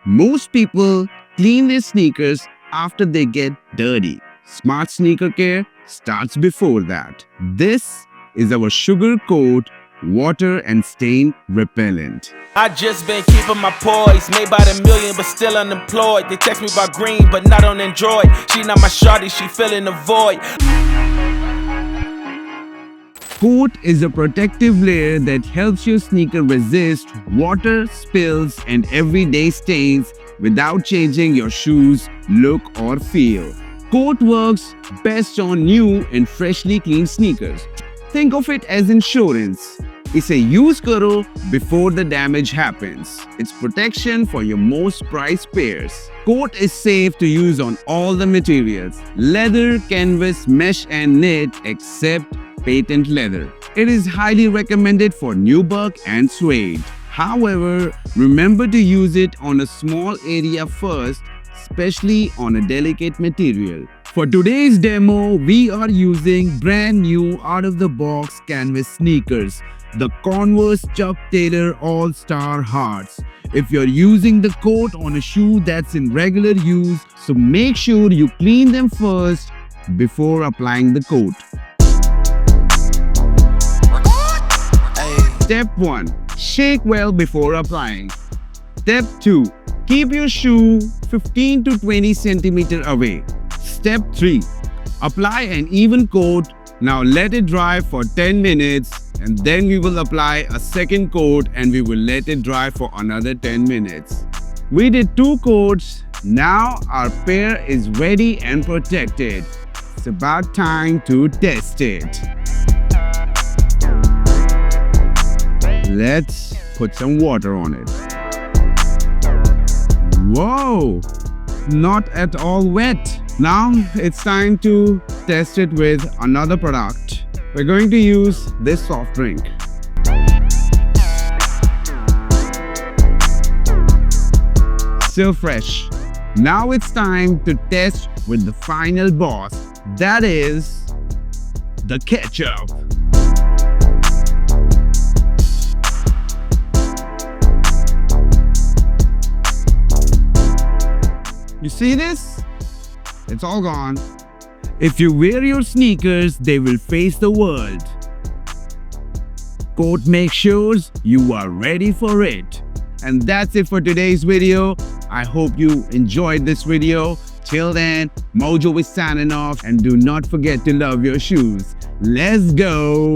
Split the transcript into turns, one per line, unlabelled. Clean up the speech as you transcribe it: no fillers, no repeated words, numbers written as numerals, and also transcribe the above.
Most people clean their sneakers after they get dirty. Smart sneaker care starts before that. This is our SHOEGR Coat water and stain repellent.
I just been keeping my poise, made by the million but still unemployed. They text me about green but not on Android. She not my shawty, she filling the void.
Coat is a protective layer that helps your sneaker resist water, spills and everyday stains without changing your shoes' look or feel. Coat works best on new and freshly cleaned sneakers. Think of it as insurance. इसे use करो before the damage happens. It's protection for your most prized pairs. Coat is safe to use on all the materials: leather, canvas, mesh and knit except patent leather. It is highly recommended for nubuck and suede. However, remember to use it on a small area first, especially on a delicate material. For today's demo, we are using brand new out-of-the-box canvas sneakers, the Converse Chuck Taylor All-Star Hearts. If you're using the coat on a shoe that's in regular use, so make sure you clean them first before applying the coat. Step 1. Shake well before applying. Step 2. Keep your shoe 15 to 20 cm away. Step 3. Apply an even coat. Now let it dry for 10 minutes and then we will apply a second coat and we will let it dry for another 10 minutes. We did 2 coats. Now our pair is ready and protected. It's about time to test it. Let's put some water on it. Whoa! Not at all wet. Now it's time to test it with another product. We're going to use this soft drink. Still fresh. Now it's time to test with the final boss. That is the ketchup. You see this? It's all gone. If you wear your sneakers, they will face the world. Coat makes sure you are ready for it. And that's it for today's video. I hope you enjoyed this video. Till then, Mojo is signing off and do not forget to love your shoes. Let's go!